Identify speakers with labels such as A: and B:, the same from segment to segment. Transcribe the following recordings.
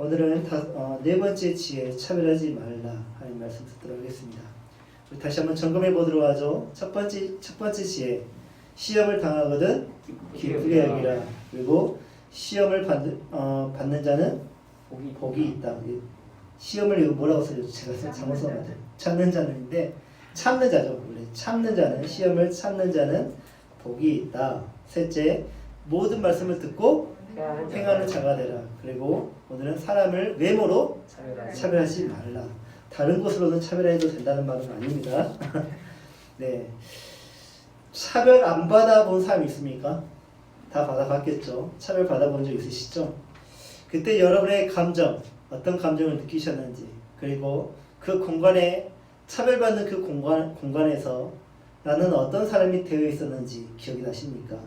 A: 오늘은 네 번째 지혜 차별하지 말라 하는 말씀 듣도록 하겠습니다. 우리 다시 한번 점검해 보도록 하죠. 첫 번째 지혜, 시험을 당하거든 기쁘게 여기라. 그리고 시험을 받는 자는 복이 있다. 시험을 이거 뭐라고 써요? 제가 잘못 써놨어요. 참는 자는인데 참는 자죠. 원래 참는 자는, 시험을 참는 자는 복이 있다. 셋째, 모든 말씀을 듣고 행하는 자가 되라. 그리고 오늘은 사람을 외모로 차별하지 말라. 다른 것으로는 차별해도 된다는 말은 아닙니다. 네, 차별 안 받아본 사람 있습니까? 다 받아봤겠죠. 차별 받아본 적 있으시죠? 그때 여러분의 감정, 어떤 감정을 느끼셨는지, 그리고 그 공간에 차별받는 그 공간에서 나는 어떤 사람이 되어 있었는지 기억이 나십니까?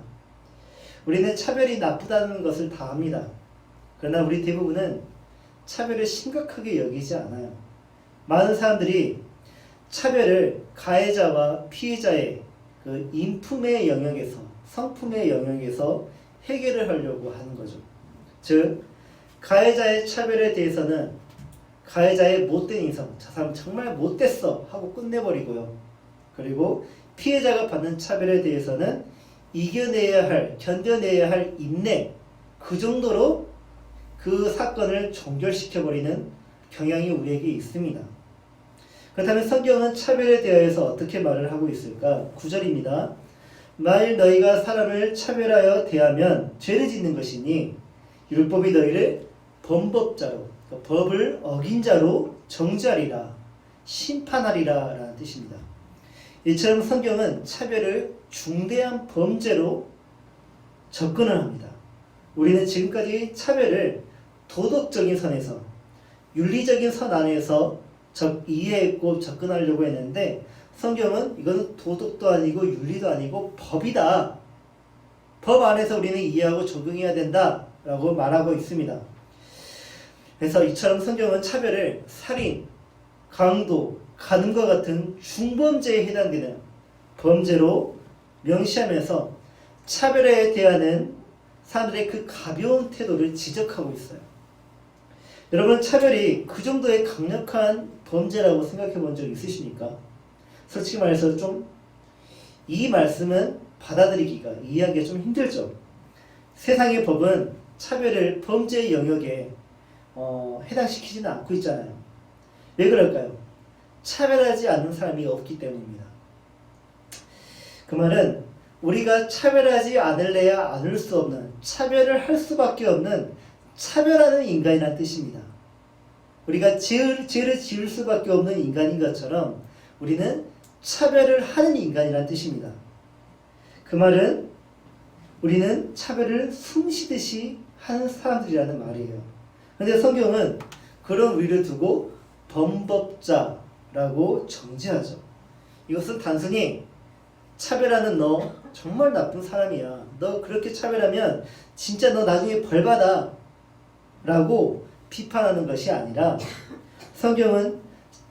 A: 우리는 차별이 나쁘다는 것을 다 압니다. 그러나 우리 대부분은 차별을 심각하게 여기지 않아요. 많은 사람들이 차별을 가해자와 피해자의 그 인품의 영역에서, 성품의 영역에서 해결을 하려고 하는 거죠. 즉, 가해자의 차별에 대해서는 가해자의 못된 인성, 저 사람 정말 못됐어 하고 끝내버리고요. 그리고 피해자가 받는 차별에 대해서는 이겨내야 할, 견뎌내야 할 인내, 그 정도로 그 사건을 종결시켜버리는 경향이 우리에게 있습니다. 그렇다면 성경은 차별에 대해서 어떻게 말을 하고 있을까? 9절입니다. 만일 너희가 사람을 차별하여 대하면 죄를 짓는 것이니 율법이 너희를 범법자로, 그러니까 법을 어긴 자로 정죄하리라, 심판하리라 라는 뜻입니다. 이처럼 성경은 차별을 중대한 범죄로 접근을 합니다. 우리는 지금까지 차별을 도덕적인 선에서, 윤리적인 선 안에서 이해했고 접근하려고 했는데, 성경은 이것은 도덕도 아니고 윤리도 아니고 법이다. 법 안에서 우리는 이해하고 적용해야 된다 라고 말하고 있습니다. 그래서 이처럼 성경은 차별을 살인, 강도, 가늠과 같은 중범죄에 해당되는 범죄로 명시하면서 차별에 대한 사람들의 그 가벼운 태도를 지적하고 있어요. 여러분, 차별이 그 정도의 강력한 범죄라고 생각해 본 적 있으십니까? 솔직히 말해서 좀 이 말씀은 받아들이기가, 이해하기가 좀 힘들죠. 세상의 법은 차별을 범죄의 영역에 해당시키지는 않고 있잖아요. 왜 그럴까요? 차별하지 않는 사람이 없기 때문입니다. 그 말은 우리가 차별하지 않을래야 않을 수 없는, 차별을 할 수밖에 없는 차별하는 인간이라는 뜻입니다. 우리가 죄를 지을 수밖에 없는 인간인 것처럼 우리는 차별을 하는 인간이라는 뜻입니다. 그 말은 우리는 차별을 숨쉬듯이 하는 사람들이라는 말이에요. 그런데 성경은 그런 우리를 두고 범법자라고 정죄하죠. 이것은 단순히 차별하는 너 정말 나쁜 사람이야, 너 그렇게 차별하면 진짜 너 나중에 벌받아 라고 비판하는 것이 아니라, 성경은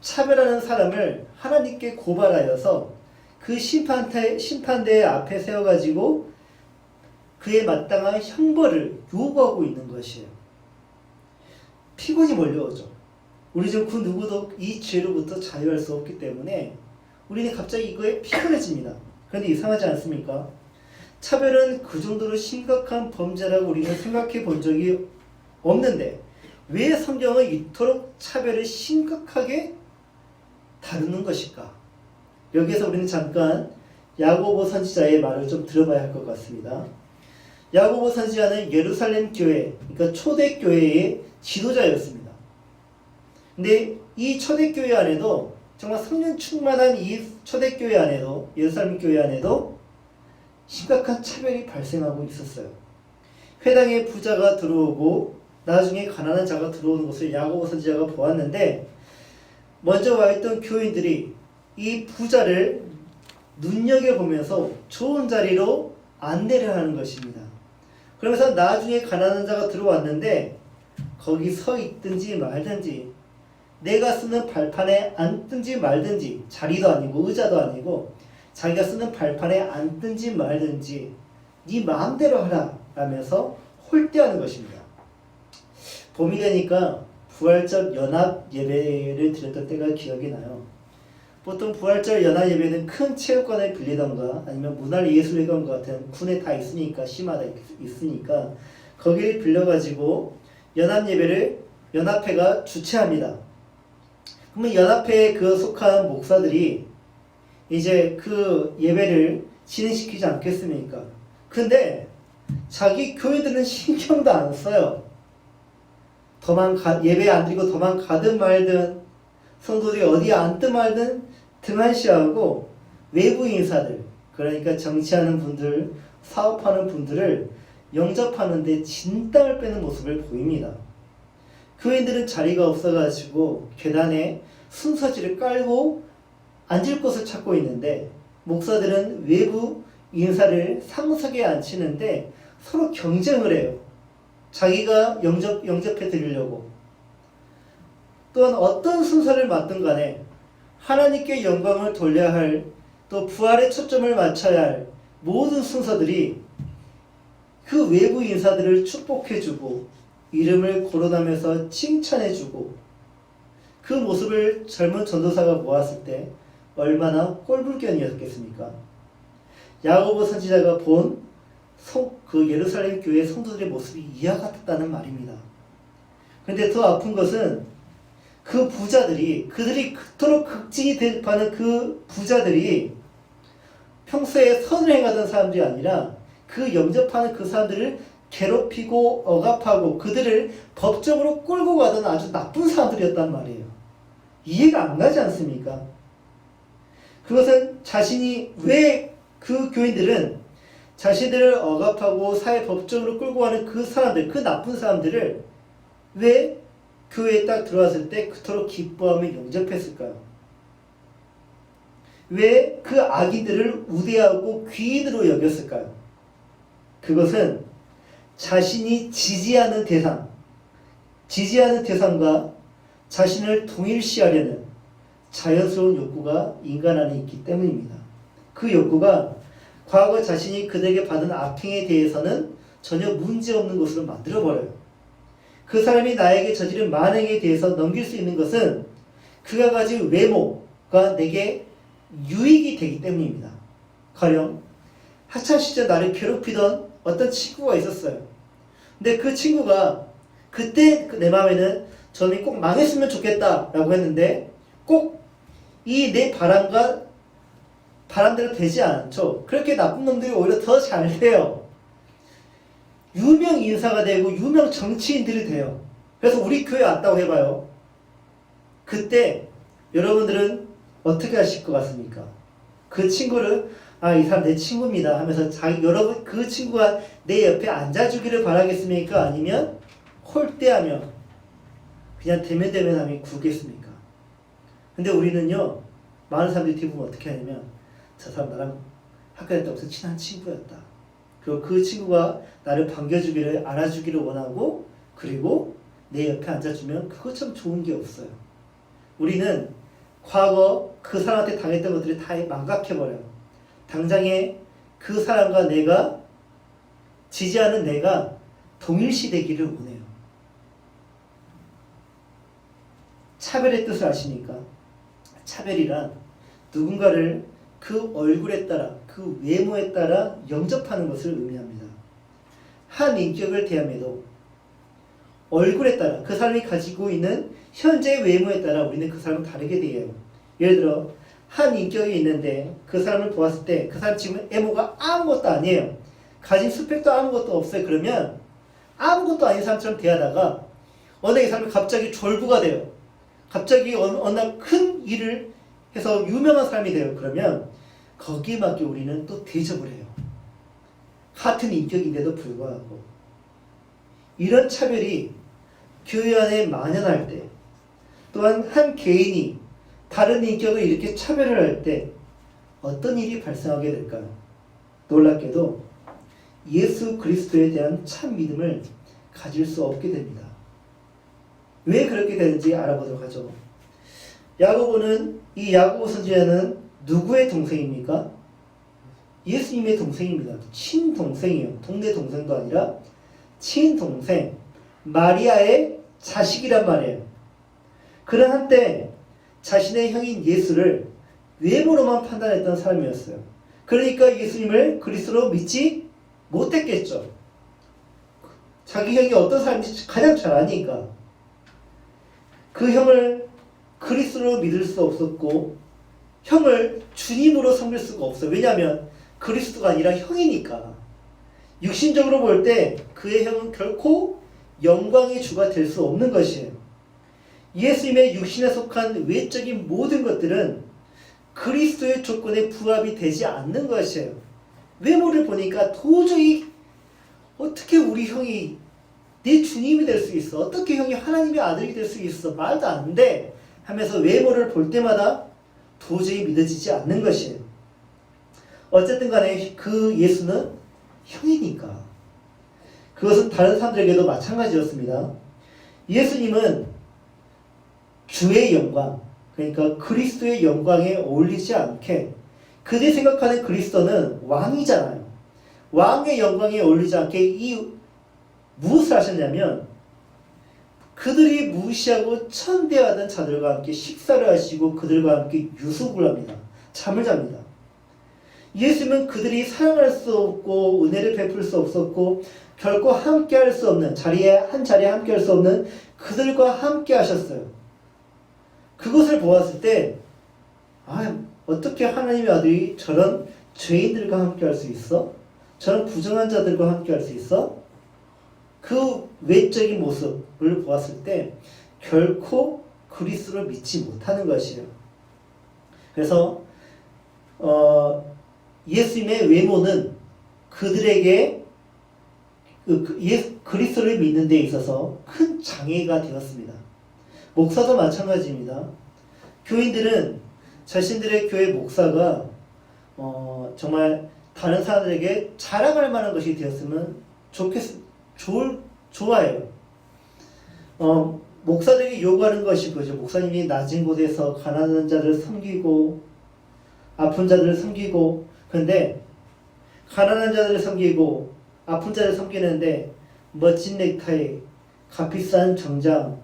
A: 차별하는 사람을 하나님께 고발하여서 그 심판대 앞에 세워가지고 그에 마땅한 형벌을 요구하고 있는 것이에요. 피곤이 몰려오죠. 우리 중 그 누구도 이 죄로부터 자유할 수 없기 때문에 우리는 갑자기 이거에 피곤해집니다. 그런데 이상하지 않습니까? 차별은 그 정도로 심각한 범죄라고 우리는 생각해 본 적이 없는데 왜 성경은 이토록 차별을 심각하게 다루는 것일까? 여기에서 우리는 잠깐 야고보 선지자의 말을 좀 들어봐야 할 것 같습니다. 야고보 선지자는 예루살렘 교회, 그러니까 초대교회의 지도자였습니다. 근데 이 초대교회 안에도, 정말 성령 충만한 이 초대교회 안에도, 예루살렘 교회 안에도 심각한 차별이 발생하고 있었어요. 회당에 부자가 들어오고 나중에 가난한 자가 들어오는 것을 야고보 선지자가 보았는데, 먼저 와 있던 교인들이 이 부자를 눈여겨보면서 좋은 자리로 안내를 하는 것입니다. 그러면서 나중에 가난한 자가 들어왔는데 거기 서 있든지 말든지, 내가 쓰는 발판에 앉든지 말든지, 자리도 아니고 의자도 아니고 자기가 쓰는 발판에 앉든지 말든지 네 마음대로 하라 라면서 홀대하는 것입니다. 봄이 되니까 부활절 연합 예배를 드렸던 때가 기억이 나요. 보통 부활절 연합 예배는 큰 체육관을 빌리던가 아니면 문화예술회관 같은 군에 다 있으니까 시마다 있으니까 거기를 빌려가지고 연합 예배를 연합회가 주최합니다. 그러면 연합회에 그 속한 목사들이 이제 그 예배를 진행시키지 않겠습니까? 근데 자기 교회들은 신경도 안 써요. 예배 안 드리고 도망가든 말든 성도들이 어디 앉든 말든 등한시하고 외부 인사들, 그러니까 정치하는 분들, 사업하는 분들을 영접하는데 진땀을 빼는 모습을 보입니다. 교인들은 자리가 없어가지고 계단에 순서지를 깔고 앉을 곳을 찾고 있는데 목사들은 외부 인사를 상석에 앉히는데 서로 경쟁을 해요. 자기가 영접해 드리려고. 또한 어떤 순서를 맡든 간에 하나님께 영광을 돌려야 할, 또 부활에 초점을 맞춰야 할 모든 순서들이 그 외부 인사들을 축복해주고 이름을 거론하면서 칭찬해주고 그 모습을 젊은 전도사가 보았을 때 얼마나 꼴불견이었겠습니까? 야고보 선지자가 본 그 예루살렘 교회 성도들의 모습이 이와 같았다는 말입니다. 그런데 더 아픈 것은 그 부자들이, 그들이 그토록 극진히 대입하는 그 부자들이 평소에 선을 행하던 사람들이 아니라 그 영접하는 그 사람들을 괴롭히고 억압하고 그들을 법적으로 끌고 가던 아주 나쁜 사람들이었단 말이에요. 이해가 안 가지 않습니까? 그것은 왜 그 교인들은 자신들을 억압하고 사회 법적으로 끌고 가는 그 사람들, 그 나쁜 사람들을 왜 교회에 딱 들어왔을 때 그토록 기뻐하며 영접했을까요? 왜 그 악인들을 우대하고 귀인으로 여겼을까요? 그것은 자신이 지지하는 대상과 자신을 동일시하려는 자연스러운 욕구가 인간 안에 있기 때문입니다. 그 욕구가 과거 자신이 그들에게 받은 악행에 대해서는 전혀 문제없는 것으로 만들어버려요. 그 사람이 나에게 저지른 만행에 대해서 넘길 수 있는 것은 그가 가진 외모가 내게 유익이 되기 때문입니다. 가령 학창시절 나를 괴롭히던 어떤 친구가 있었어요. 근데 그 친구가 그때 내 마음에는 저는 꼭 망했으면 좋겠다 라고 했는데 꼭 이 내 바람대로 되지 않죠. 그렇게 나쁜 놈들이 오히려 더 잘 돼요. 유명 인사가 되고 유명 정치인들이 돼요. 그래서 우리 교회 왔다고 해봐요. 그때 여러분들은 어떻게 하실 것 같습니까? 그 친구를 이 사람 내 친구입니다 하면서 여러분 그 친구가 내 옆에 앉아주기를 바라겠습니까? 아니면 홀대하며 그냥 대면대면하며 굴겠습니까? 근데 우리는요, 많은 사람들이 대부분 어떻게 하냐면 저 사람 나랑 학교 다닐 때부터 친한 친구였다. 그리고 그 친구가 나를 반겨주기를, 안아주기를 원하고 그리고 내 옆에 앉아주면 그것 참 좋은 게 없어요. 우리는 과거 그 사람한테 당했던 것들이 다 망각해버려요. 당장에 그 사람과 내가 지지하는 내가 동일시되기를 원해요. 차별의 뜻을 아십니까? 차별이란 누군가를 그 얼굴에 따라, 그 외모에 따라 영접하는 것을 의미합니다. 한 인격을 대함에도 얼굴에 따라, 그 사람이 가지고 있는 현재의 외모에 따라 우리는 그 사람을 다르게 대해요. 예를 들어 한 인격이 있는데 그 사람을 보았을 때 그 사람 지금 외모가 아무것도 아니에요. 가진 스펙도 아무것도 없어요. 그러면 아무것도 아닌 사람처럼 대하다가 어느 이 사람이 갑자기 졸부가 돼요. 갑자기 어느 큰 일을 해서 유명한 사람이 돼요. 그러면 거기에 맞게 우리는 또 대접을 해요. 같은 인격인데도 불구하고. 이런 차별이 교회 안에 만연할 때, 또한 한 개인이 다른 인격을 이렇게 차별을 할 때 어떤 일이 발생하게 될까요? 놀랍게도 예수 그리스도에 대한 참 믿음을 가질 수 없게 됩니다. 왜 그렇게 되는지 알아보도록 하죠. 이 야고보 선지자는 누구의 동생입니까? 예수님의 동생입니다. 친동생이에요. 동네 동생도 아니라 친동생, 마리아의 자식이란 말이에요. 그런 한때 자신의 형인 예수를 외모로만 판단했던 사람이었어요. 그러니까 예수님을 그리스도로 믿지 못했겠죠. 자기 형이 어떤 사람인지 가장 잘 아니까. 그 형을 그리스도로 믿을 수 없었고 형을 주님으로 섬길 수가 없어요. 왜냐하면 그리스도가 아니라 형이니까. 육신적으로 볼 때 그의 형은 결코 영광의 주가 될 수 없는 것이에요. 예수님의 육신에 속한 외적인 모든 것들은 그리스도의 조건에 부합이 되지 않는 것이에요. 외모를 보니까 도저히 어떻게 우리 형이 내 주님이 될 수 있어? 어떻게 형이 하나님의 아들이 될 수 있어? 말도 안 돼! 하면서 외모를 볼 때마다 도저히 믿어지지 않는 것이에요. 어쨌든 간에 그 예수는 형이니까. 그것은 다른 사람들에게도 마찬가지였습니다. 예수님은 주의 영광, 그러니까 그리스도의 영광에 어울리지 않게 그들이 생각하는 그리스도는 왕이잖아요. 왕의 영광에 어울리지 않게 무엇을 하셨냐면 그들이 무시하고 천대하던 자들과 함께 식사를 하시고 그들과 함께 유숙을 합니다. 잠을 잡니다. 예수님은 그들이 사랑할 수 없고 은혜를 베풀 수 없었고 결코 함께 할 수 없는 한 자리에 함께 할 수 없는 그들과 함께 하셨어요. 그것을 보았을 때 어떻게 하나님의 아들이 저런 죄인들과 함께 할 수 있어? 저런 부정한 자들과 함께 할 수 있어? 그 외적인 모습을 보았을 때 결코 그리스도를 믿지 못하는 것이에요. 그래서 예수님의 외모는 그들에게 그리스도를 믿는 데 있어서 큰 장애가 되었습니다. 목사도 마찬가지입니다. 교인들은 자신들의 교회 목사가 정말 다른 사람들에게 자랑할 만한 것이 되었으면 좋아요. 목사들에게 요구하는 것이 그죠. 목사님이 낮은 곳에서 가난한 자를 섬기고 아픈 자들을 섬기고, 그런데 가난한 자들을 섬기고 아픈 자를 섬기는데 멋진 넥타이, 값비싼 정장,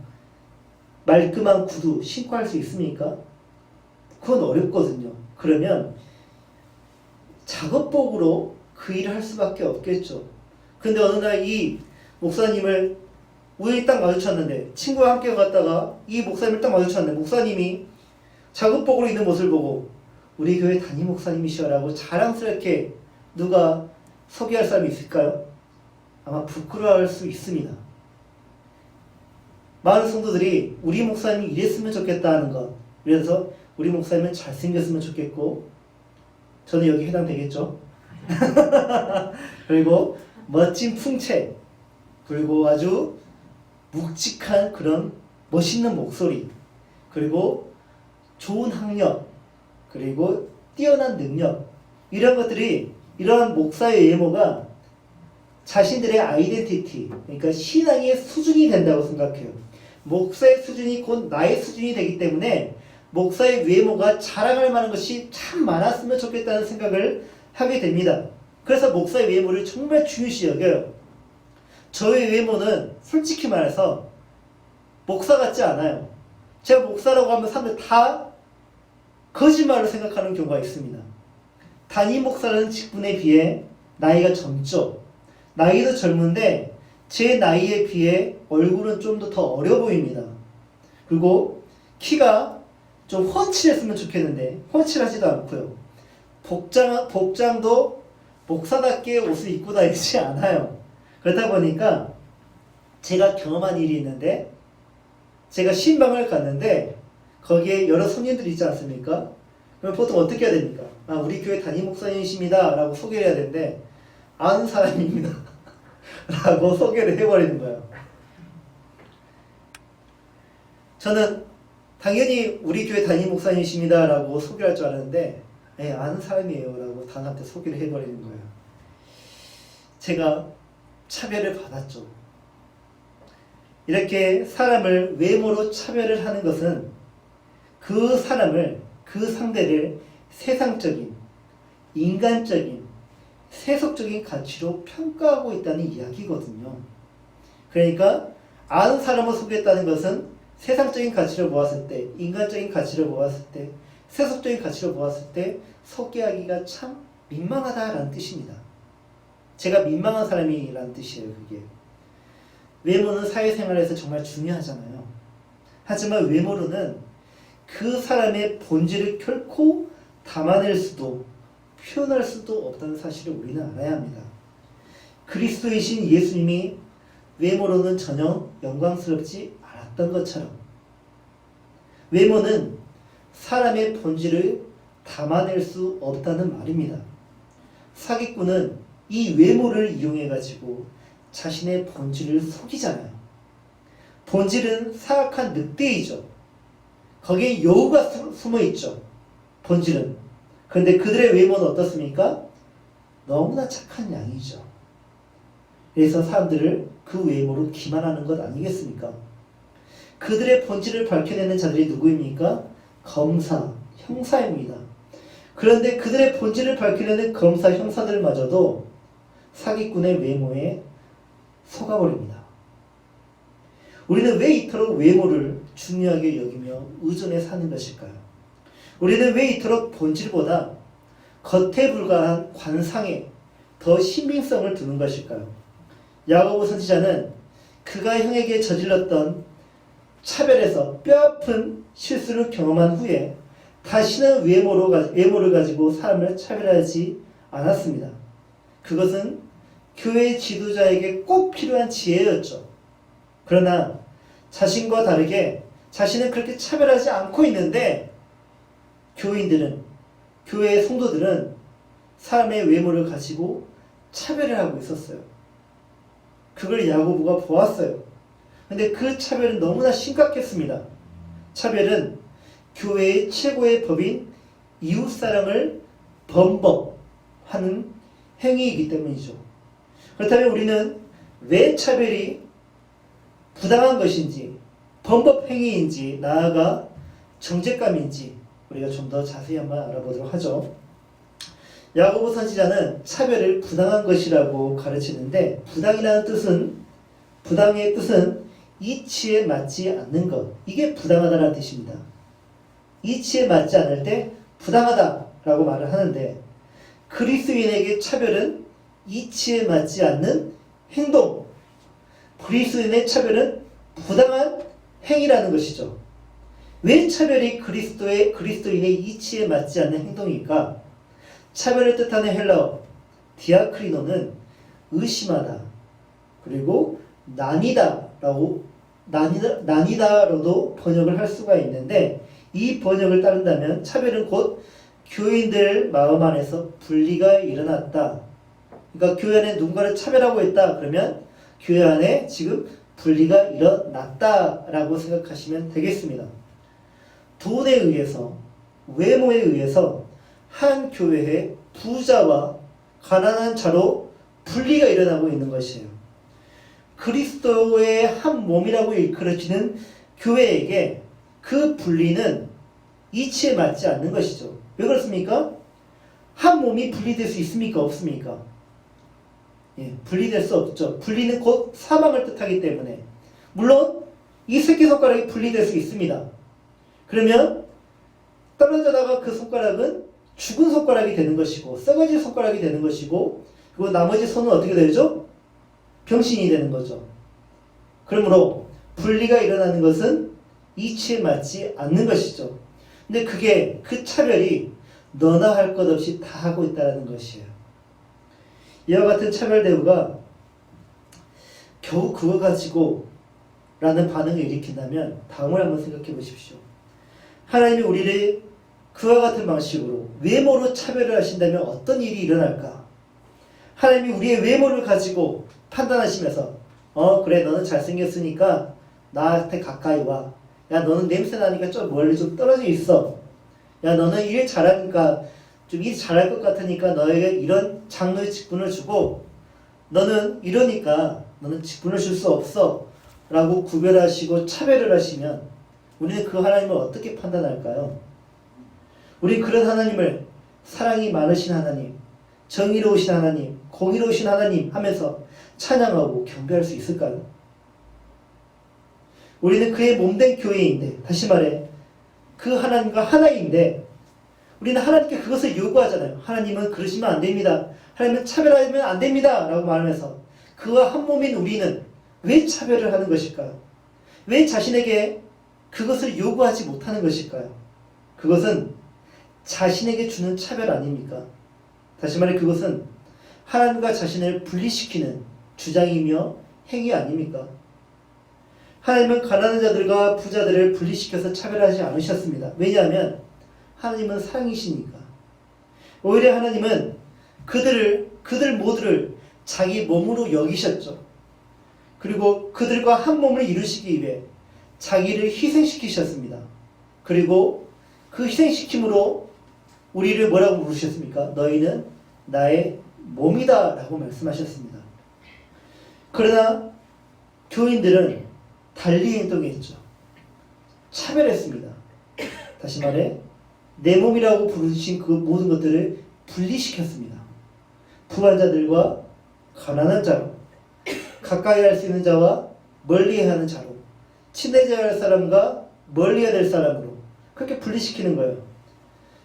A: 말끔한 구두 신고 할 수 있습니까? 그건 어렵거든요. 그러면 작업복으로 그 일을 할 수밖에 없겠죠. 근데 어느 날 이 목사님을 우연히 딱 마주쳤는데, 친구와 함께 갔다가 이 목사님을 딱 마주쳤는데 목사님이 작업복으로 있는 모습을 보고 우리 교회 담임 목사님이시라고 자랑스럽게 누가 소개할 사람이 있을까요? 아마 부끄러워할 수 있습니다. 많은 성도들이 우리 목사님이 이랬으면 좋겠다 하는 것, 그래서 우리 목사님은 잘생겼으면 좋겠고, 저는 여기 해당되겠죠? 그리고 멋진 풍채, 그리고 아주 묵직한 그런 멋있는 목소리, 그리고 좋은 학력, 그리고 뛰어난 능력, 이런 것들이, 이러한 목사의 외모가 자신들의 아이덴티티, 그러니까 신앙의 수준이 된다고 생각해요. 목사의 수준이 곧 나의 수준이 되기 때문에 목사의 외모가 자랑할 만한 것이 참 많았으면 좋겠다는 생각을 하게 됩니다. 그래서 목사의 외모를 정말 중요시 여겨요. 저의 외모는 솔직히 말해서 목사 같지 않아요. 제가 목사라고 하면 사람들 다 거짓말로 생각하는 경우가 있습니다. 담임 목사라는 직분에 비해 나이가 젊죠. 나이도 젊은데 제 나이에 비해 얼굴은 좀 더 어려 보입니다. 그리고 키가 좀 훤칠했으면 좋겠는데 훤칠하지도 않고요. 복장도 목사답게 옷을 입고 다니지 않아요. 그러다 보니까 제가 경험한 일이 있는데, 제가 신방을 갔는데 거기에 여러 손님들이 있지 않습니까? 그럼 보통 어떻게 해야 됩니까? 우리 교회 담임 목사님이십니다 라고 소개를 해야 되는데, 아는 사람입니다 라고 소개를 해버리는 거예요. 저는 당연히 우리 교회 담임 목사님이십니다 라고 소개할 줄 알았는데, 아는 사람이에요 라고 단한테 소개를 해버리는 거예요. 제가 차별을 받았죠. 이렇게 사람을 외모로 차별을 하는 것은 그 사람을, 그 상대를 세상적인, 인간적인, 세속적인 가치로 평가하고 있다는 이야기거든요. 그러니까 아는 사람을 속였다는 것은 세상적인 가치를 보았을 때, 인간적인 가치를 보았을 때, 세속적인 가치를 보았을 때 속개하기가 참 민망하다라는 뜻입니다. 제가 민망한 사람이라는 뜻이에요. 그게 외모는 사회생활에서 정말 중요하잖아요. 하지만 외모로는 그 사람의 본질을 결코 담아낼 수도 표현할 수도 없다는 사실을 우리는 알아야 합니다. 그리스도이신 예수님이 외모로는 전혀 영광스럽지 않았던 것처럼 외모는 사람의 본질을 담아낼 수 없다는 말입니다. 사기꾼은 이 외모를 이용해가지고 자신의 본질을 속이잖아요. 본질은 사악한 늑대이죠. 거기에 여우가 숨어있죠. 본질은. 그런데 그들의 외모는 어떻습니까? 너무나 착한 양이죠. 그래서 사람들을 그 외모로 기만하는 것 아니겠습니까? 그들의 본질을 밝혀내는 자들이 누구입니까? 검사, 형사입니다. 그런데 그들의 본질을 밝혀내는 검사, 형사들마저도 사기꾼의 외모에 속아버립니다. 우리는 왜 이토록 외모를 중요하게 여기며 의존해 사는 것일까요? 우리는 왜 이토록 본질보다 겉에 불과한 관상에 더 신빙성을 두는 것일까요? 야고보 선지자는 그가 형에게 저질렀던 차별에서 뼈아픈 실수를 경험한 후에 다시는 외모를 가지고 사람을 차별하지 않았습니다. 그것은 교회 지도자에게 꼭 필요한 지혜였죠. 그러나 자신과 다르게 자신은 그렇게 차별하지 않고 있는데 교인들은, 교회의 성도들은 사람의 외모를 가지고 차별을 하고 있었어요. 그걸 야고보가 보았어요. 근데 그 차별은 너무나 심각했습니다. 차별은 교회의 최고의 법인 이웃사랑을 범법하는 행위이기 때문이죠. 그렇다면 우리는 왜 차별이 부당한 것인지, 범법 행위인지, 나아가 정죄감인지 우리가 좀 더 자세히 한번 알아보도록 하죠. 야고보 선지자는 차별을 부당한 것이라고 가르치는데, 부당의 뜻은 이치에 맞지 않는 것, 이게 부당하다는 뜻입니다. 이치에 맞지 않을 때 부당하다라고 말을 하는데, 그리스도인에게 차별은 이치에 맞지 않는 행동, 그리스도인의 차별은 부당한 행위라는 것이죠. 왜 차별이 그리스도인의 이치에 맞지 않는 행동일까? 차별을 뜻하는 헬라어 디아크리노는 의심하다, 그리고 나뉘다로도 번역을 할 수가 있는데, 이 번역을 따른다면 차별은 곧 교인들 마음 안에서 분리가 일어났다. 그러니까 교회 안에 누군가를 차별하고 있다. 그러면 교회 안에 지금 분리가 일어났다라고 생각하시면 되겠습니다. 돈에 의해서, 외모에 의해서 한 교회의 부자와 가난한 자로 분리가 일어나고 있는 것이에요. 그리스도의 한 몸이라고 일컬어지는 교회에게 그 분리는 이치에 맞지 않는 것이죠. 왜 그렇습니까? 한 몸이 분리될 수 있습니까? 없습니까? 분리될 수 없죠. 분리는 곧 사망을 뜻하기 때문에. 물론 이 새끼손가락이 분리될 수 있습니다. 그러면 떨어져다가 그 손가락은 죽은 손가락이 되는 것이고, 썩어질 손가락이 되는 것이고, 그리고 나머지 손은 어떻게 되죠? 병신이 되는 거죠. 그러므로 분리가 일어나는 것은 이치에 맞지 않는 것이죠. 근데 그 차별이 너나 할 것 없이 다 하고 있다는 것이에요. 이와 같은 차별 대우가 겨우 그거 가지고 라는 반응을 일으킨다면 다음을 한번 생각해 보십시오. 하나님이 우리를 그와 같은 방식으로 외모로 차별을 하신다면 어떤 일이 일어날까? 하나님이 우리의 외모를 가지고 판단하시면서 그래, 너는 잘생겼으니까 나한테 가까이 와. 야, 너는 냄새 나니까 좀 멀리 좀 떨어져 있어. 야, 너는 일 잘하니까 좀 일 잘할 것 같으니까 너에게 이런 장로의 직분을 주고, 너는 이러니까 너는 직분을 줄 수 없어 라고 구별하시고 차별을 하시면 우리는 그 하나님을 어떻게 판단할까요? 우리 그런 하나님을 사랑이 많으신 하나님, 정의로우신 하나님, 공의로우신 하나님 하면서 찬양하고 경배할 수 있을까요? 우리는 그의 몸된 교회인데, 다시 말해 그 하나님과 하나인데 우리는 하나님께 그것을 요구하잖아요. 하나님은 그러시면 안 됩니다. 하나님은 차별하면 안 됩니다. 라고 말하면서 그와 한 몸인 우리는 왜 차별을 하는 것일까요? 왜 자신에게 그것을 요구하지 못하는 것일까요? 그것은 자신에게 주는 차별 아닙니까? 다시 말해 그것은 하나님과 자신을 분리시키는 주장이며 행위 아닙니까? 하나님은 가난한 자들과 부자들을 분리시켜서 차별하지 않으셨습니다. 왜냐하면 하나님은 사랑이시니까. 오히려 하나님은 그들 모두를 자기 몸으로 여기셨죠. 그리고 그들과 한 몸을 이루시기 위해 자기를 희생시키셨습니다. 그리고 그 희생시킴으로 우리를 뭐라고 부르셨습니까? 너희는 나의 몸이다 라고 말씀하셨습니다. 그러나 교인들은 달리 행동했죠. 차별했습니다. 다시 말해 내 몸이라고 부르신 그 모든 것들을 분리시켰습니다. 부한 자들과 가난한 자로, 가까이 할 수 있는 자와 멀리해야 하는 자로, 친해져야 할 사람과 멀리해야 될 사람으로 그렇게 분리시키는 거예요.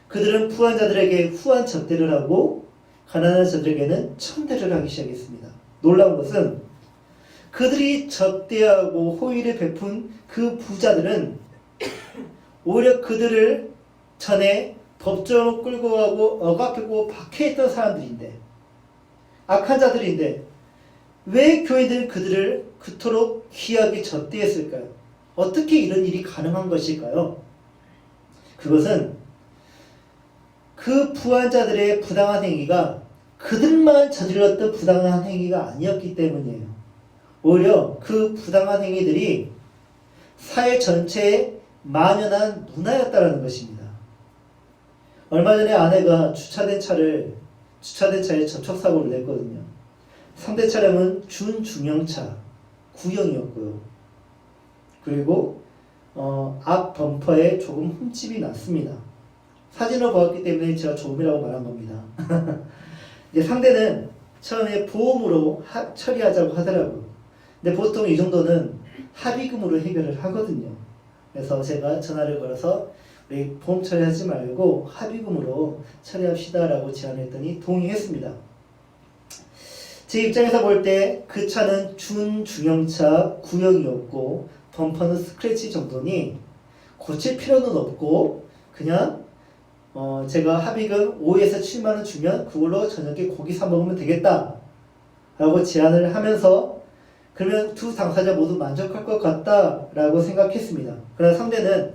A: 그들은 부한 자들에게 후한 접대를 하고 가난한 자들에게는 천대를 하기 시작했습니다. 놀라운 것은 그들이 접대하고 호의를 베푼 그 부자들은 오히려 그들을 전에 법정으로 끌고 가고 억압하고 박해했던 사람들인데, 악한 자들인데 왜 교회들은 그들을 그토록 귀하게 접대했을까요? 어떻게 이런 일이 가능한 것일까요? 그것은 그 부한 자들의 부당한 행위가 그들만 저질렀던 부당한 행위가 아니었기 때문이에요. 오히려 그 부당한 행위들이 사회 전체에 만연한 문화였다는 것입니다. 얼마 전에 아내가 주차된 차에 접촉사고를 냈거든요. 상대 차량은 준중형차 구형이었고요. 그리고 앞 범퍼에 조금 흠집이 났습니다. 사진을 보았기 때문에 제가 조금이라고 말한 겁니다. 이제 상대는 처음에 보험으로 처리하자고 하더라고요. 근데 보통 이 정도는 합의금으로 해결을 하거든요. 그래서 제가 전화를 걸어서 우리 보험 처리하지 말고 합의금으로 처리합시다 라고 제안했더니 동의했습니다. 제 입장에서 볼 때 그 차는 준중형차 구형이었고 범퍼는 스크래치 정도니 고칠 필요는 없고 그냥 제가 합의금 5에서 7만원 주면 그걸로 저녁에 고기 사 먹으면 되겠다 라고 제안을 하면서 그러면 두 당사자 모두 만족할 것 같다 라고 생각했습니다. 그러나 상대는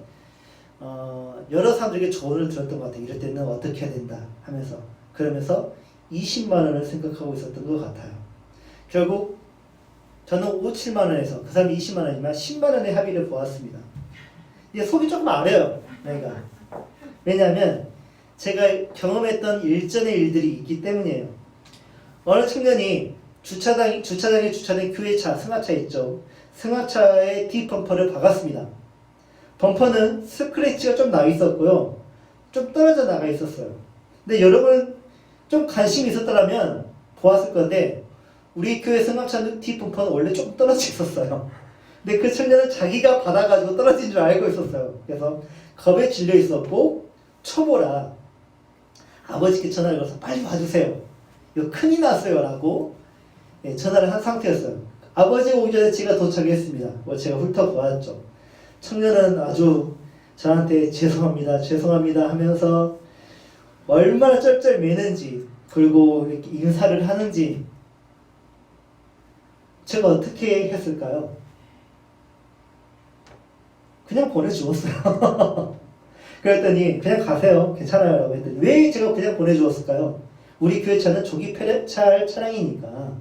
A: 여러 사람들에게 조언을 들었던 것 같아요. 이럴 때는 어떻게 해야 된다 하면서 그러면서 20만원을 생각하고 있었던 것 같아요. 결국 저는 5, 7만원에서 그 사람이 20만원이지만 10만원의 합의를 보았습니다. 이게 속이 조금 아려요. 그러니까 왜냐하면 제가 경험했던 일전의 일들이 있기 때문이에요. 어느 청년이 주차장에 주차된 교회차, 승합차 있죠. 승합차의 뒷범퍼를 박았습니다. 범퍼는 스크래치가 좀 나 있었고요. 좀 떨어져 나가 있었어요. 근데 여러분 좀 관심이 있었더라면 보았을 건데 우리 교회 승합차 뒷범퍼는 원래 조금 떨어져 있었어요. 근데 그 청년은 자기가 받아가지고 떨어진 줄 알고 있었어요. 그래서 겁에 질려 있었고 초보라 아버지께 전화를 걸어서 빨리 와주세요. 이거 큰일 났어요 라고 전화를 한 상태였어요. 아버지가 오기 전에 제가 도착했습니다. 제가 훑어보았죠. 청년은 아주 저한테 죄송합니다 하면서 얼마나 쩔쩔매는지 그리고 이렇게 인사를 하는지 제가 어떻게 했을까요? 그냥 보내주었어요. 그랬더니 그냥 가세요. 괜찮아요 라고 했더니 왜 제가 그냥 보내주었을까요? 우리 교회 차는 조기 폐차할 차량이니까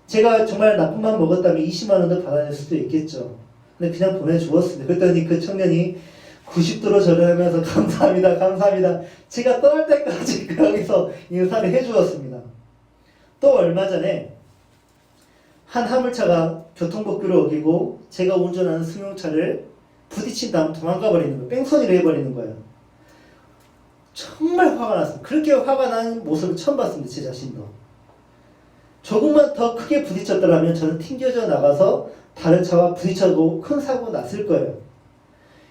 A: 제가 정말 나쁜 마음 먹었다면 20만원도 받아낼 수도 있겠죠. 근데 그냥 보내주었습니다. 그랬더니 그 청년이 90도로 절을 하면서 감사합니다. 제가 떠날 때까지 거기서 인사를 해주었습니다. 또 얼마 전에 한 화물차가 교통법규를 어기고 제가 운전하는 승용차를 부딪힌 다음 도망가 버리는 거예요. 뺑소니를 해버리는 거예요. 정말 화가 났어요. 그렇게 화가 난 모습을 처음 봤습니다. 제 자신도. 조금만 더 크게 부딪혔더라면 저는 튕겨져 나가서 다른 차와 부딪혀고 큰 사고가 났을 거예요.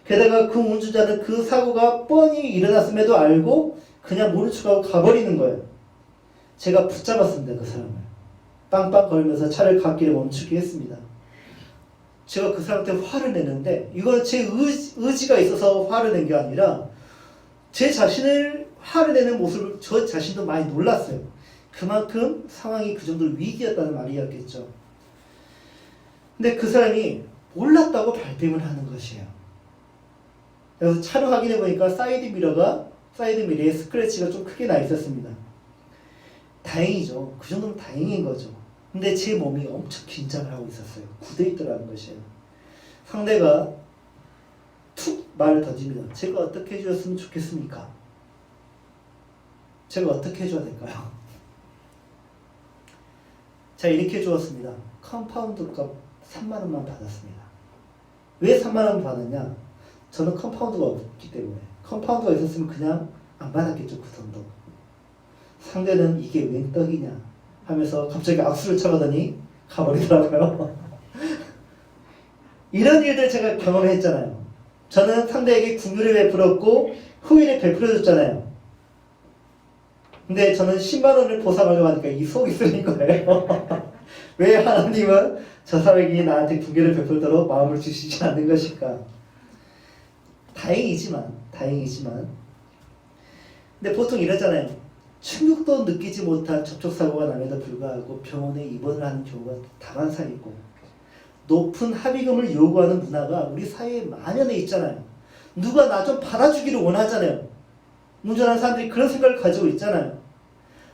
A: 게다가 그 운전자는 그 사고가 뻔히 일어났음에도 알고 그냥 모른 척하고 가버리는 거예요. 제가 붙잡았습니다. 그 사람을. 빵빵 거리면서 차를 갓길에 멈추게 했습니다. 제가 그 사람한테 화를 내는데 이건 제 의지가 있어서 화를 낸 게 아니라 제 자신을 화를 내는 모습을 저 자신도 많이 놀랐어요. 그만큼 상황이 그 정도로 위기였다는 말이었겠죠. 근데 그 사람이 몰랐다고 발뺌을 하는 것이에요. 그래서 차를 확인해 보니까 사이드 미러에 스크래치가 좀 크게 나 있었습니다. 다행이죠. 그 정도면 다행인 거죠. 근데 제 몸이 엄청 긴장을 하고 있었어요. 굳어 있더라는 것이에요. 상대가 툭 말을 던집니다. 제가 어떻게 해주셨으면 좋겠습니까? 제가 어떻게 해줘야 될까요? 자, 이렇게 해주었습니다. 컴파운드 값 3만원만 받았습니다. 왜 3만원 받았냐? 저는 컴파운드가 없기 때문에. 컴파운드가 있었으면 그냥 안 받았겠죠, 그 돈도. 상대는 이게 웬 떡이냐 하면서 갑자기 악수를 쳐가더니 가버리더라고요. 이런 일들 제가 경험했잖아요. 저는 상대에게 궁유를 베풀었고 후일을 베풀어줬잖아요. 근데 저는 10만원을 보상하려고 하니까 이 속이 쓰린 거예요. 왜 하나님은 저 사람이 나한테 궁유를 베풀도록 마음을 주시지 않는 것일까? 다행이지만 근데 보통 이러잖아요. 충격도 느끼지 못한 접촉사고가 남에도 불구하고 병원에 입원을 하는 경우가 다반사이고 높은 합의금을 요구하는 문화가 우리 사회에 만연해 있잖아요. 누가 나 좀 받아주기를 원하잖아요. 운전하는 사람들이 그런 생각을 가지고 있잖아요.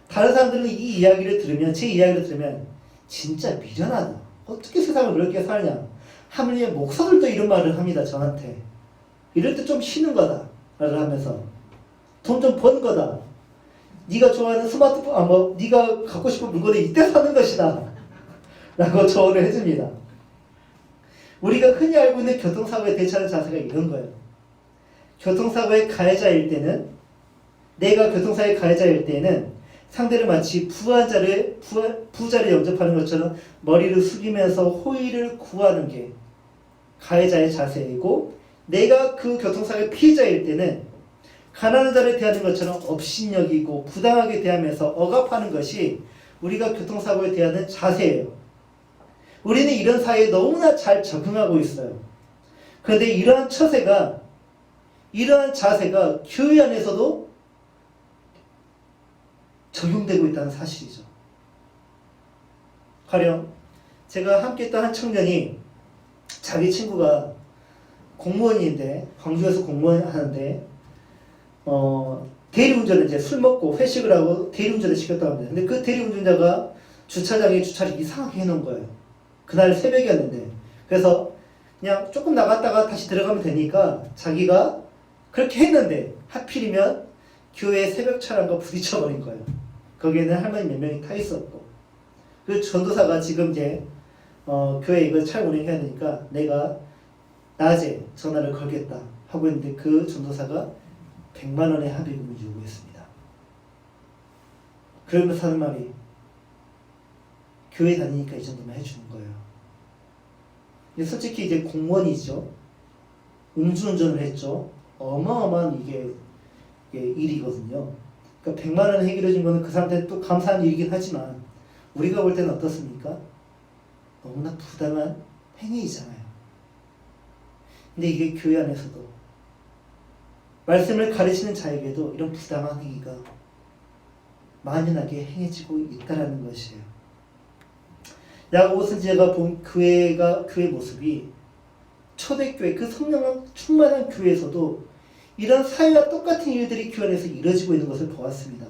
A: 다른 사람들은 이 이야기를 들으면, 제 이야기를 들으면 진짜 미련하다. 어떻게 세상을 그렇게 살냐. 하물며 목사들도 이런 말을 합니다. 저한테. 이럴 때 좀 쉬는 거다 말을 하면서 돈 좀 번 거다. 네가 좋아하는 스마트폰, 네가 갖고 싶은 물건을 이때 사는 것이다 라고 조언을 해줍니다. 우리가 흔히 알고 있는 교통사고에 대처하는 자세가 이런 거예요. 교통사고의 가해자일 때는, 내가 교통사고의 가해자일 때는 상대를 마치 부자를 영접하는 것처럼 머리를 숙이면서 호의를 구하는 게 가해자의 자세이고, 내가 그 교통사고의 피해자일 때는 가난한 자를 대하는 것처럼 업신여기고 부당하게 대하면서 억압하는 것이 우리가 교통사고에 대하는 자세예요. 우리는 이런 사회에 너무나 잘 적응하고 있어요. 그런데 이러한 자세가 교회 안에서도 적용되고 있다는 사실이죠. 가령 제가 함께 했던 한 청년이 자기 친구가 공무원인데, 광주에서 공무원 하는데 대리운전을 이제 술 먹고 회식을 하고 대리운전을 시켰다고 합니다. 근데 그 대리운전자가 주차장에 주차를 이상하게 해놓은 거예요. 그날 새벽이었는데. 그래서 그냥 조금 나갔다가 다시 들어가면 되니까 자기가 그렇게 했는데 하필이면 교회 새벽 차량과 부딪혀버린 거예요. 거기에는 할머니 몇 명이 타 있었고. 그 전도사가 지금 이제 교회 이거 차 운행해야 되니까 내가 낮에 전화를 걸겠다 하고 있는데 그 전도사가 100만 원의 합의금을 요구했습니다. 그러면서 하는 말이, 교회 다니니까 이 정도만 해주는 거예요. 근데 솔직히 이제 공무원이죠. 음주운전을 했죠. 어마어마한 이게 일이거든요. 그러니까 100만 원 해결해 준 거는 그 사람한테 또 감사한 일이긴 하지만 우리가 볼 때는 어떻습니까? 너무나 부당한 행위이잖아요. 근데 이게 교회 안에서도 말씀을 가르치는 자에게도 이런 부당한 행위가 만연하게 행해지고 있다는 것이에요. 야고보 선지자가 본 교회 모습이 초대교회, 그 성령 충만한 교회에서도 이런 사회와 똑같은 일들이 교회 안에서 이루어지고 있는 것을 보았습니다.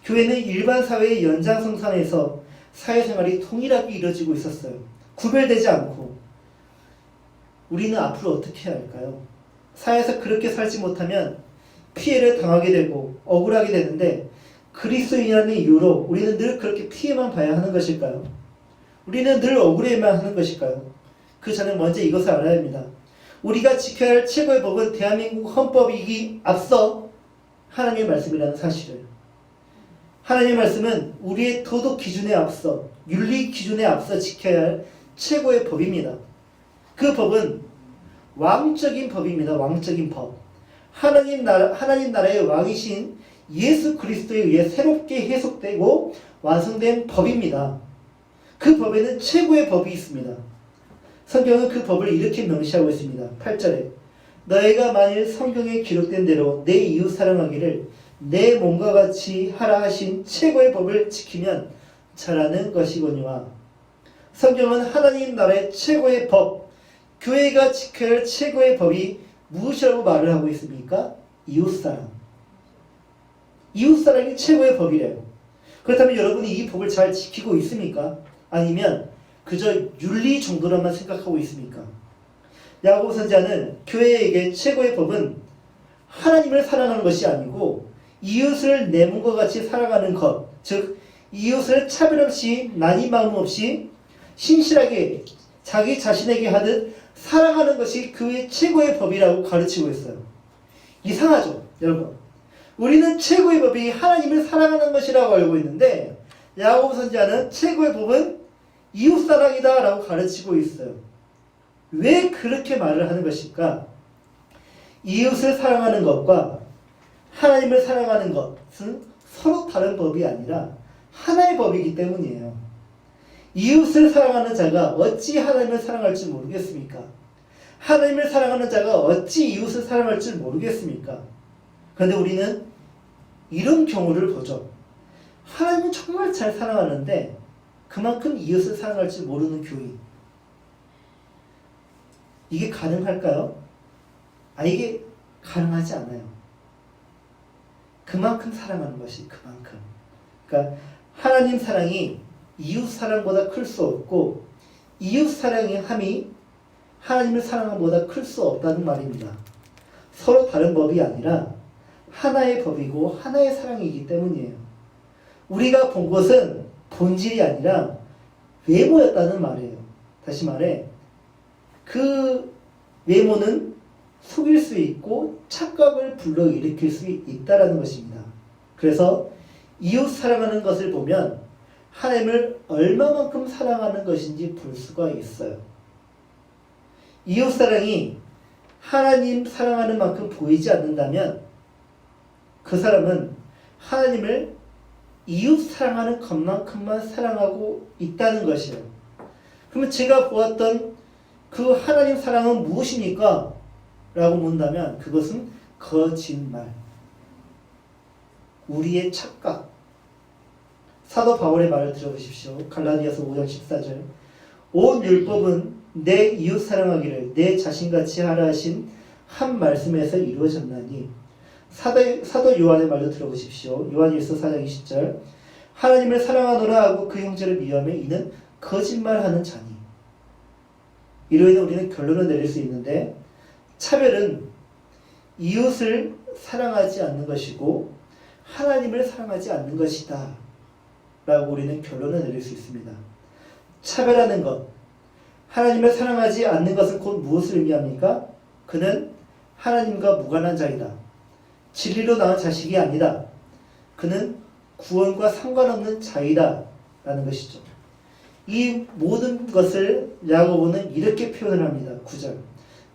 A: 교회는 일반 사회의 연장선상에서 사회생활이 동일하게 이루어지고 있었어요. 구별되지 않고. 우리는 앞으로 어떻게 해야 할까요? 사회에서 그렇게 살지 못하면 피해를 당하게 되고 억울하게 되는데, 그리스도인이라는 이유로 우리는 늘 그렇게 피해만 봐야 하는 것일까요? 우리는 늘 억울해야만 하는 것일까요? 그 전에 먼저 이것을 알아야 합니다. 우리가 지켜야 할 최고의 법은 대한민국 헌법이기 앞서 하나님의 말씀이라는 사실을. 하나님의 말씀은 우리의 도덕 기준에 앞서, 윤리 기준에 앞서 지켜야 할 최고의 법입니다. 그 법은 왕적인 법입니다. 왕적인 법. 하나님 나라의 왕이신 예수 그리스도에 의해 새롭게 해석되고 완성된 법입니다. 그 법에는 최고의 법이 있습니다. 성경은 그 법을 이렇게 명시하고 있습니다. 8절에 너희가 만일 성경에 기록된 대로 내 이웃 사랑하기를 내 몸과 같이 하라 하신 최고의 법을 지키면 잘하는 것이거니와. 성경은 하나님 나라의 최고의 법, 교회가 지켜야 할 최고의 법이 무엇이라고 말을 하고 있습니까? 이웃사랑. 이웃사랑이 최고의 법이래요. 그렇다면 여러분이 이 법을 잘 지키고 있습니까? 아니면 그저 윤리 정도로만 생각하고 있습니까? 야고보 선지자는 교회에게 최고의 법은 하나님을 사랑하는 것이 아니고 이웃을 내 몸과 같이 사랑하는 것, 즉 이웃을 차별 없이 난임 마음 없이 신실하게 자기 자신에게 하듯 사랑하는 것이 그의 최고의 법이라고 가르치고 있어요. 이상하죠, 여러분? 우리는 최고의 법이 하나님을 사랑하는 것이라고 알고 있는데 야고보 선지자는 최고의 법은 이웃사랑이다 라고 가르치고 있어요. 왜 그렇게 말을 하는 것일까? 이웃을 사랑하는 것과 하나님을 사랑하는 것은 서로 다른 법이 아니라 하나의 법이기 때문이에요. 이웃을 사랑하는 자가 어찌 하나님을 사랑할 줄 모르겠습니까? 하나님을 사랑하는 자가 어찌 이웃을 사랑할 줄 모르겠습니까? 그런데 우리는 이런 경우를 보죠. 하나님은 정말 잘 사랑하는데 그만큼 이웃을 사랑할 줄 모르는 교인. 이게 가능할까요? 이게 가능하지 않아요. 그만큼 사랑하는 것이 그만큼. 그러니까 하나님 사랑이 이웃 사랑보다 클 수 없고 이웃 사랑의 함이 하나님을 사랑함보다 클 수 없다는 말입니다. 서로 다른 법이 아니라 하나의 법이고 하나의 사랑이기 때문이에요. 우리가 본 것은 본질이 아니라 외모였다는 말이에요. 다시 말해 그 외모는 속일 수 있고 착각을 불러일으킬 수 있다는 것입니다. 그래서 이웃 사랑하는 것을 보면 하나님을 얼마만큼 사랑하는 것인지 볼 수가 있어요. 이웃 사랑이 하나님 사랑하는 만큼 보이지 않는다면 그 사람은 하나님을 이웃 사랑하는 것만큼만 사랑하고 있다는 것이에요. 그러면 제가 보았던 그 하나님 사랑은 무엇입니까? 라고 묻는다면 그것은 거짓말, 우리의 착각. 사도 바울의 말을 들어보십시오. 갈라디아서 5장 14절 온 율법은 내 이웃 사랑하기를 내 자신같이 하라 하신 한 말씀에서 이루어졌나니. 사도 요한의 말도 들어보십시오. 요한일서 4장 20절 하나님을 사랑하노라 하고 그 형제를 미워하며 이는 거짓말하는 자니. 이로 인해 우리는 결론을 내릴 수 있는데 차별은 이웃을 사랑하지 않는 것이고 하나님을 사랑하지 않는 것이다 라고 우리는 결론을 내릴 수 있습니다. 차별하는 것, 하나님을 사랑하지 않는 것은 곧 무엇을 의미합니까? 그는 하나님과 무관한 자이다. 진리로 낳은 자식이 아니다. 그는 구원과 상관없는 자이다 라는 것이죠. 이 모든 것을 야고보는 이렇게 표현을 합니다. 9절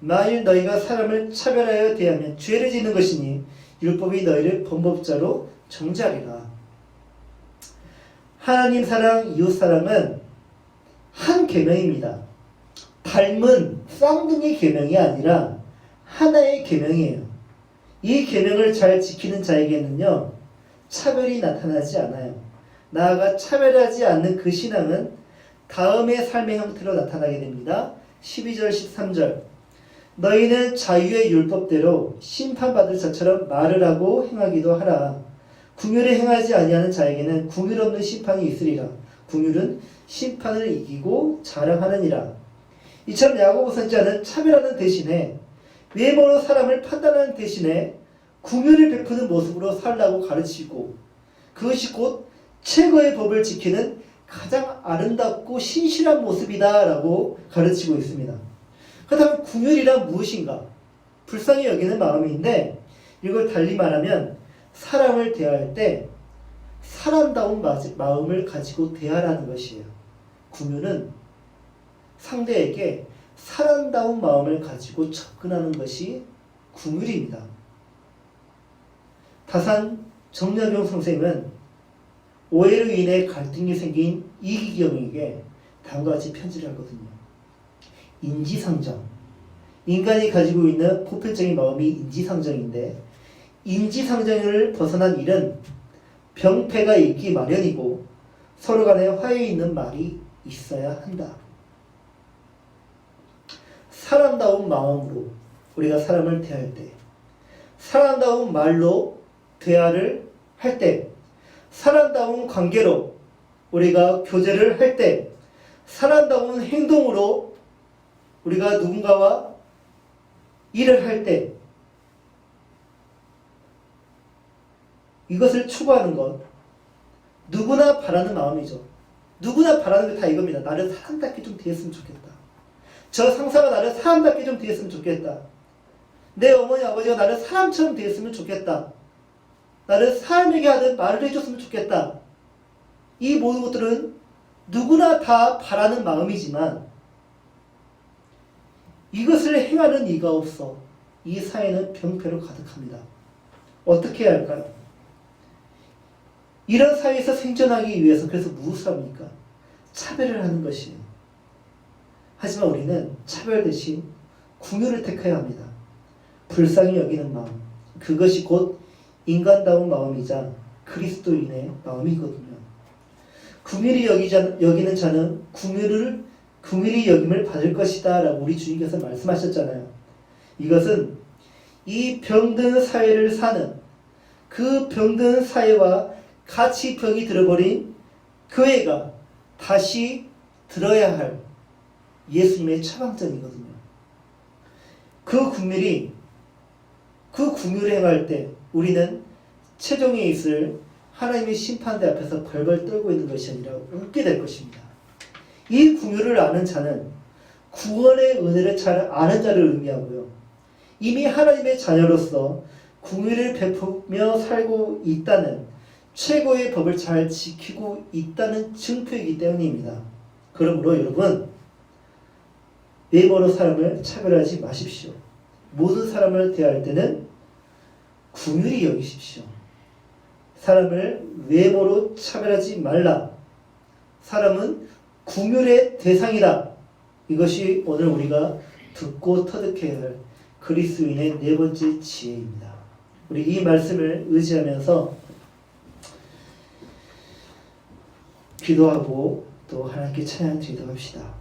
A: 만일 너희가 사람을 차별하여 대하면 죄를 짓는 것이니 율법이 너희를 범법자로 정죄하리라. 하나님 사랑, 이웃 사랑은 한 계명입니다. 닮은 쌍둥이 계명이 아니라 하나의 계명이에요. 이 계명을 잘 지키는 자에게는요 차별이 나타나지 않아요. 나아가 차별하지 않는 그 신앙은 다음의 삶의 형태로 나타나게 됩니다. 12절 13절 너희는 자유의 율법대로 심판받을 자처럼 말을 하고 행하기도 하라. 궁율에 행하지 아니하는 자에게는 궁율 없는 심판이 있으리라. 궁율은 심판을 이기고 자랑하느니라. 이처럼 야고보 선지자는 차별하는 대신에 외모로 사람을 판단하는 대신에 궁율을 베푸는 모습으로 살라고 가르치고 그것이 곧 최고의 법을 지키는 가장 아름답고 신실한 모습이다 라고 가르치고 있습니다. 그렇다면 궁율이란 무엇인가? 불쌍히 여기는 마음인데 이걸 달리 말하면 사람을 대할 때 사람다운 마음을 가지고 대하라는 것이에요. 궁유는 상대에게 사람다운 마음을 가지고 접근하는 것이 궁율입니다. 다산 정약용 선생은 오해로 인해 갈등이 생긴 이기경에게 다음과 같이 편지를 하거든요. 인지상정. 인간이 가지고 있는 보편적인 마음이 인지상정인데 인지상정을 벗어난 일은 병폐가 있기 마련이고 서로 간에 화해 있는 말이 있어야 한다. 사람다운 마음으로 우리가 사람을 대할 때, 사람다운 말로 대화를 할 때, 사람다운 관계로 우리가 교제를 할 때, 사람다운 행동으로 우리가 누군가와 일을 할 때, 이것을 추구하는 것, 누구나 바라는 마음이죠. 누구나 바라는 게 다 이겁니다. 나를 사람답게 좀 대했으면 좋겠다. 저 상사가 나를 사람답게 좀 대했으면 좋겠다. 내 어머니 아버지가 나를 사람처럼 대했으면 좋겠다. 나를 사람에게 하는 말을 해줬으면 좋겠다. 이 모든 것들은 누구나 다 바라는 마음이지만 이것을 행하는 이가 없어 이 사회는 병폐로 가득합니다. 어떻게 해야 할까요? 이런 사회에서 생존하기 위해서 그래서 무엇을 합니까? 차별을 하는 것이에요. 하지만 우리는 차별 대신 궁유를 택해야 합니다. 불쌍히 여기는 마음, 그것이 곧 인간다운 마음이자 그리스도인의 마음이거든요. 긍휼히 여기는 자는 긍휼히 여김을 받을 것이다 라고 우리 주님께서 말씀하셨잖아요. 이것은 이 병든 사회를 사는 그 병든 사회와 같이 병이 들어버린 교회가 다시 들어야 할 예수님의 처방전이거든요. 그 긍휼을 행할 때 우리는 최종에 있을 하나님의 심판대 앞에서 벌벌 떨고 있는 것이 아니라 웃게 될 것입니다. 이 긍휼을 아는 자는 구원의 은혜를 잘 아는 자를 의미하고요. 이미 하나님의 자녀로서 긍휼을 베푸며 살고 있다는 최고의 법을 잘 지키고 있다는 증표이기 때문입니다. 그러므로 여러분, 외모로 사람을 차별하지 마십시오. 모든 사람을 대할 때는 긍휼히 여기십시오. 사람을 외모로 차별하지 말라. 사람은 긍휼의 대상이다. 이것이 오늘 우리가 듣고 터득해야 할 그리스도인의 네 번째 지혜입니다. 우리 이 말씀을 의지하면서 기도하고 또 하나님께 찬양 드리도록 합시다.